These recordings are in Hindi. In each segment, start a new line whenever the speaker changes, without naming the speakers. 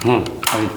अभी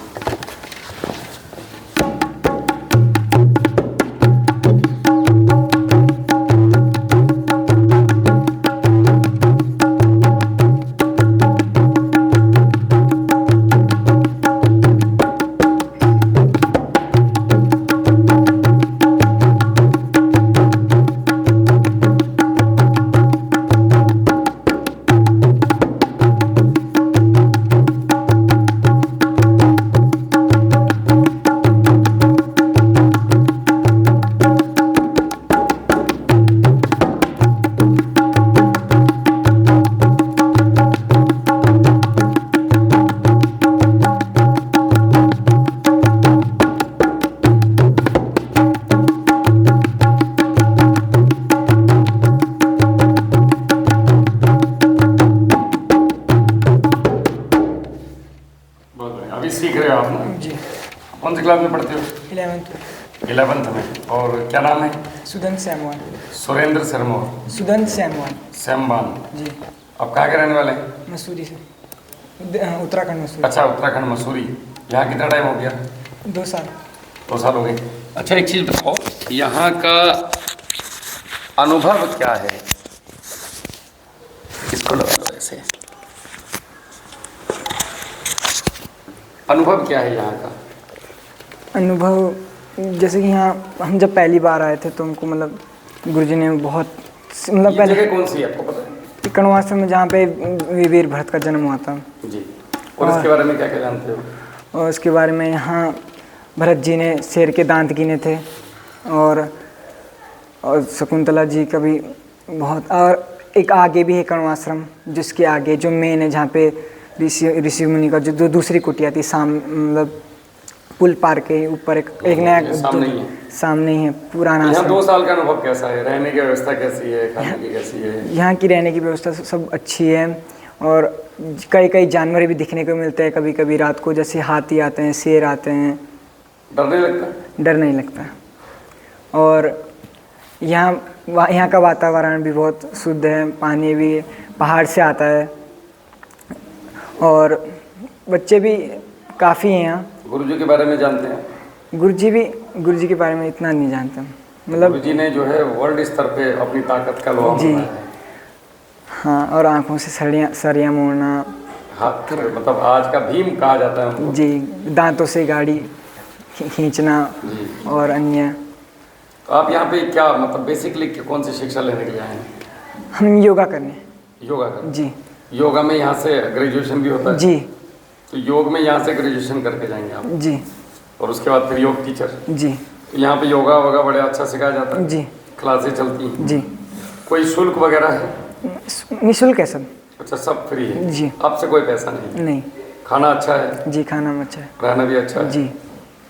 अभी सीख रहे हो आप ना?
जी।
कौन सी क्लास में पढ़ते हो?
11th
11th में। और क्या नाम है?
सुदन सैमवान।
सुरेंद्र शर्मा।
सुदन सैमवान।
सैमवान।
जी।
आप कहाँ के रहने वाले हैं?
मसूरी से, उत्तराखंड मसूरी।
अच्छा, उत्तराखंड मसूरी। यहाँ कितना टाइम हो गया?
2 साल।
2 साल हो गए। अच्छा, एक चीज़ बताओ, यहाँ का अनुभव क्या है? इसको लगा लो ऐसे। अनुभव क्या है यहाँ का?
अनुभव जैसे कि यहाँ हम जब पहली बार आए थे तो हमको मतलब गुरुजी ने बहुत मतलब
ये
पहले
जगह कौन सी है आपको पता है?
कण्वाश्रम में जहाँ पे वीर भरत का जन्म हुआ था।
जी। और इसके बारे में क्या क्या जानते हो?
और उसके बारे में यहाँ भरत जी ने शेर के दांत गिने थे, और शकुंतला जी का भी बहुत, और एक आगे भी है कण्वाश्रम जिसके आगे जो मेन है, जहाँ पे ऋषि मुनि का जो दूसरी कुटिया थी, मतलब पुल पार के ऊपर एक नया सामने ही है पुराना।
यहाँ 2 साल का अनुभव कैसा है? रहने की व्यवस्था कैसी है? खाने की कैसी है?
यहाँ की रहने की व्यवस्था सब अच्छी है, और कई जानवर भी दिखने को मिलते हैं कभी कभी रात को, जैसे हाथी आते हैं, शेर आते हैं।
डर नहीं लगता?
डर नहीं लगता। और यहाँ का वातावरण भी बहुत शुद्ध है, पानी भी पहाड़ से आता है, और बच्चे भी काफ़ी हैं यहाँ।
गुरुजी के बारे में जानते हैं?
गुरुजी के बारे में इतना नहीं जानते, मतलब
गुरुजी ने जो है वर्ल्ड स्तर पे अपनी ताकत का लोहा
जी
माना है।
हाँ, और आँखों से सरियाँ मोड़ना,
हाथ मतलब आज का भीम कहा जाता है उनको।
जी, दांतों से गाड़ी खींचना और अन्य।
तो आप यहाँ पे क्या मतलब बेसिकली कौन सी शिक्षा लेने के लिए आए हैं?
हम योगा करने।
योगा करने?
जी।
योगा में यहाँ से ग्रेजुएशन भी होता है?
जी।
तो योग में यहाँ से ग्रेजुएशन करके जाएंगे आप?
जी।
और उसके बाद फिर योग टीचर?
जी।
तो यहाँ पे योगा वोगा बड़े अच्छा सिखाया जाता है?
जी।
क्लासेस चलती हैं?
जी।
कोई शुल्क वगैरह है?
निःशुल्क है सब।
अच्छा, सब फ्री है?
जी।
आपसे कोई पैसा नहीं?
नहीं।
खाना अच्छा है?
जी, खाना में अच्छा है।
रहना भी अच्छा है?
जी।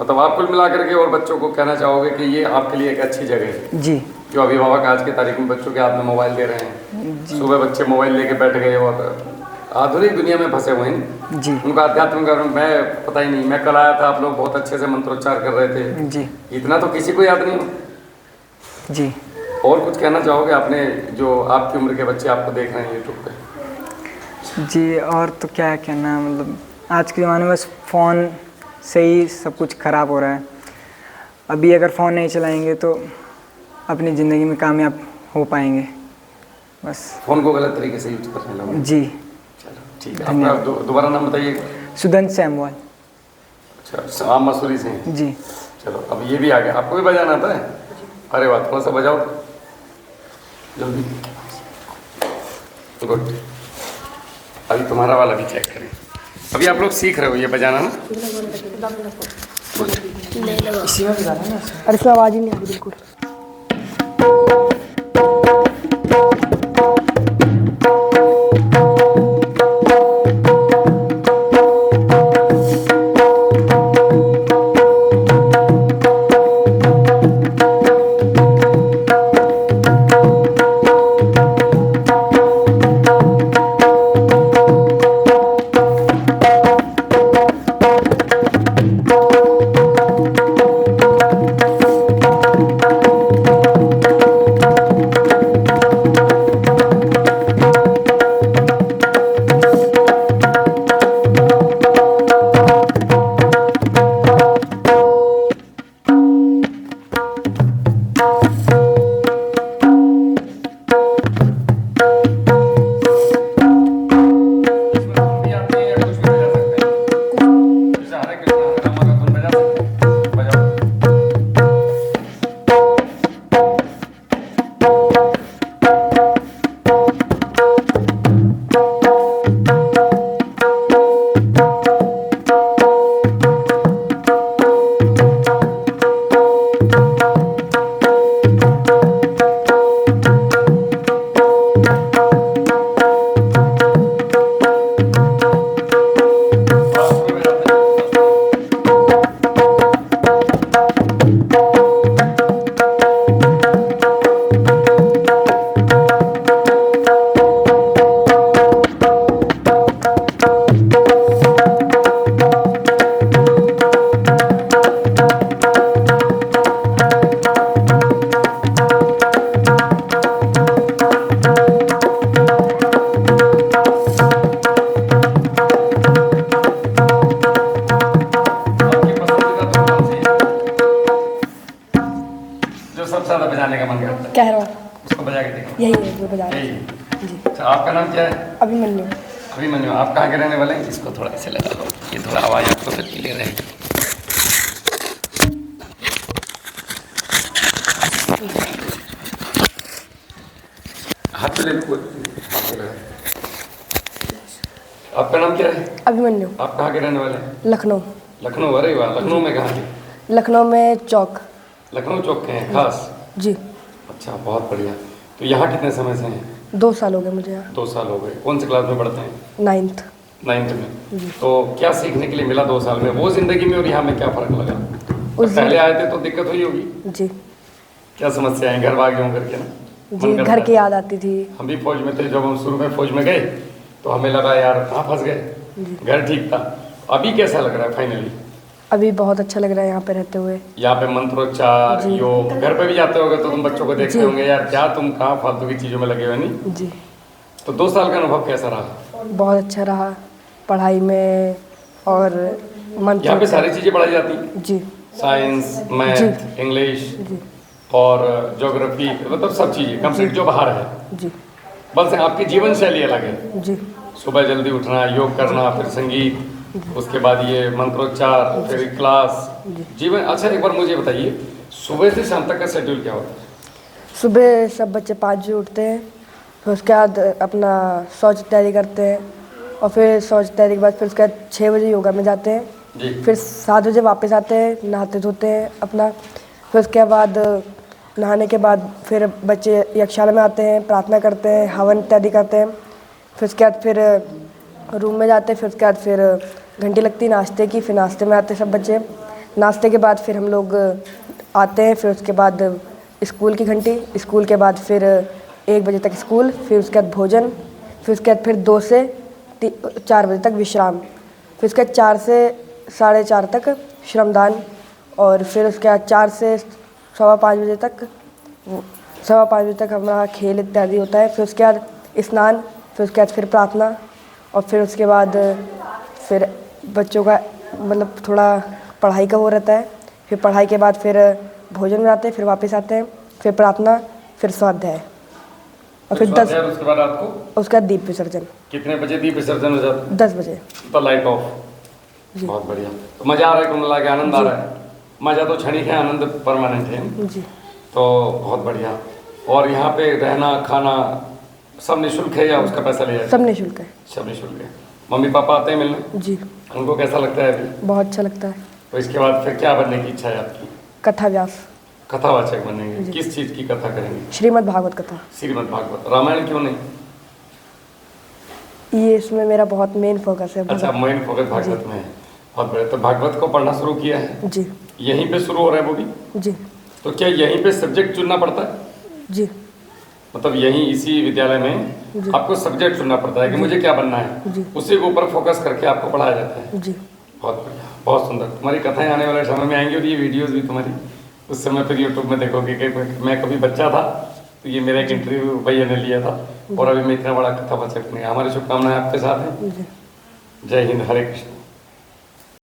मतलब आप कुल मिला करके और बच्चों को कहना चाहोगे कि ये आपके लिए एक अच्छी जगह है?
जी।
जो अभिभावक आज की तारीख में बच्चों के हाथ में मोबाइल दे रहे हैं, सुबह बच्चे मोबाइल लेके बैठ गए और आधुनिक दुनिया में फंसे हुए हैं।
जी।
उनका आध्यात्मिक मैं पता ही नहीं। मैं कल आया था, आप लोग बहुत अच्छे से मंत्रोच्चार कर रहे थे।
जी।
इतना तो किसी को याद नहीं हो।
जी।
और कुछ कहना चाहोगे? आपने जो आपकी उम्र के बच्चे आपको देख रहे हैं यूट्यूब पे?
जी, और तो क्या कहना, मतलब आज के ज़माने में बस फ़ोन से ही सब कुछ ख़राब हो रहा है। अभी अगर फ़ोन नहीं चलाएंगे तो अपनी ज़िंदगी में कामयाब हो पाएंगे। बस
फ़ोन को गलत तरीके से यूज करने लगे?
जी।
चलो ठीक है। अपना दोबारा नाम बताइए।
सुदन सैमवान।
अच्छा, आप मसूरी से हैं?
जी।
चलो, अब ये भी आ गया। आपको भी बजाना आता है? अरे वाह, थोड़ा सा बजाओ जल्दी। गुड। अभी तुम्हारा वाला भी चेक करें। अभी आप लोग सीख रहे हो ये बजाना ना?
इसी में बजाना ना।
अरे इसमें आवाज़ ही नहीं आ रही बिल्कुल। कह रहा हूँ,
उसको बजा के देखो।
यही है वो बजा रहा
यही
है।
है।
जी,
अच्छा, आपका नाम क्या है?
अभिमन्यु।
अभिमन्यु। आप कहाँ के रहने वाले हैं? इसको थोड़ा ऐसे लगा लो, ये थोड़ा आवाज़ आपको फिर क्लियर रहेगी। हाथ पे ले लो। आपका नाम क्या है?
अभिमन्यु।
आप कहाँ के रहने वाले हैं?
लखनऊ।
लखनऊ। अरे वाह, लखनऊ में कहाँ के?
लखनऊ में चौक।
लखनऊ चौक के हैं खास?
जी।
अच्छा, बहुत बढ़िया। तो यहाँ कितने समय से हैं?
2 साल हो गए मुझे यहाँ।
2 साल हो गए। कौन सी क्लास में पढ़ते हैं?
9th।
9th में। तो क्या सीखने के लिए मिला 2 साल में? वो जिंदगी में और यहाँ में क्या फर्क लगा?
उस
पहले आए थे तो दिक्कत हुई होगी।
जी
क्या समस्या है? घर भागे हों करके ना?
जी,
मन करता
घर
है।
की याद आती थी।
हम भी फौज में थे, जब हम शुरू में फौज में गए तो हमें लगा यार कहाँ फंस गए, घर ठीक था। अभी कैसा लग रहा है फाइनली?
अभी बहुत अच्छा लग रहा है यहाँ पे रहते हुए।
यहाँ पे मंत्रोच्चार,
जी।
योग, घर पे भी जाते होगे तो तुम बच्चों को देखते
जी।
होंगे यार क्या तुम कहाँ फालतू की चीज़ों में लगे हुए नहीं?
जी,
तो 2 साल का अनुभव कैसा रहा?
बहुत अच्छा रहा पढ़ाई में और मन
यहाँ पे सारी चीज़ें पढ़ाई जाती हैं?
जी
साइंस, मैथ, इंग्लिश
जी
और ज्योग्राफी, मतलब सब चीज़ें कंप्लीट जो बाहर है।
जी
बस आपकी जीवन शैली अलग है।
जी
सुबह जल्दी उठना, योग करना, फिर संगीत, उसके बाद ये मंत्रोच्चार, फिर क्लास, जीवन। अच्छा, एक बार मुझे बताइए, सुबह से शाम तक का शेड्यूल क्या होता है?
सुबह सब बच्चे 5 बजे उठते हैं, फिर उसके बाद अपना शौच तैयारी करते हैं और फिर शौच तैयारी के बाद फिर उसके बाद 6 बजे योगा में जाते हैं।
जी।
फिर 7 बजे वापस आते हैं, नहाते धोते हैं अपना। फिर उसके बाद नहाने के बाद फिर बच्चे यज्ञशाला में आते हैं, प्रार्थना करते हैं, हवन इत्यादि करते हैं। फिर उसके बाद फिर रूम में जाते हैं। फिर उसके बाद फिर घंटी लगती है नाश्ते की, फिर नाश्ते में आते हैं सब बच्चे। नाश्ते के बाद फिर हम लोग आते हैं। फिर उसके बाद स्कूल की घंटी, स्कूल के बाद फिर 1 बजे तक स्कूल, फिर उसके बाद भोजन, फिर उसके बाद फिर 2 से 4 बजे तक विश्राम, फिर उसके बाद 4 से 4:30 तक श्रमदान, और फिर उसके बाद 4 से 5:15 बजे तक 5:15 बजे तक हमारा खेल इत्यादि होता है। फिर उसके बाद स्नान, फिर उसके बाद फिर प्रार्थना, और फिर उसके बाद फिर बच्चों का मतलब थोड़ा पढ़ाई का वो रहता है। फिर पढ़ाई के बाद फिर भोजन में आते हैं, फिर वापस आते हैं, फिर प्रार्थना, फिर स्वाध्याय, और फिर 10
उसके बाद रात को
उसका दीप विसर्जन
कितने बजे दीप विसर्जन हो जाता है?
10 बजे।
तो लाइट ऑफ।
जी।
बहुत बढ़िया। तो मजा आ रहा है, कुल मिला के आनंद आ रहा है? मजा तो क्षणिक है, आनंद परमानेंट है।
जी।
तो बहुत बढ़िया। और यहाँ पे रहना खाना सब निःशुल्क है या उसका पैसा लिया?
सब निःशुल्क है।
सब निःशुल्क है। मम्मी पापा आते हैं मिलने?
जी।
उनको कैसा लगता है अभी?
बहुत अच्छा लगता है।
तो इसके बाद फिर क्या बनने की इच्छा है आपकी?
कथा व्यास।
कथावाचक बनेंगे? किस चीज़ की कथा करेंगे?
श्रीमद् भागवत कथा।
श्रीमद् भागवत। रामायण क्यों नहीं?
ये इसमें मेरा बहुत मेन फोकस है।
अच्छा, मेन फोकस भागवत में है। बहुत बढ़िया। तो भागवत को पढ़ना शुरू किया है?
जी।
यहीं पे शुरू हो रहा है वो भी?
जी।
तो क्या यहीं पे सब्जेक्ट चुनना पड़ता है?
जी।
मतलब यहीं इसी विद्यालय में आपको सब्जेक्ट चुनना पड़ता है कि मुझे क्या बनना है,
जी।
उसी के ऊपर फोकस करके आपको पढ़ाया जाता है?
जी।
बहुत बढ़िया, बहुत सुंदर। तुम्हारी कथाएं आने वाले समय में आएंगी और ये वीडियोस भी तुम्हारी उस समय फिर यूट्यूब में देखोगे कि मैं कभी बच्चा था तो ये मेरा एक इंटरव्यू भैया ने लिया था और अभी मैं इतना बड़ा कथावाचक नहीं। हमारी शुभकामनाएं आपके साथ हैं। जय हिंद, हरे कृष्ण।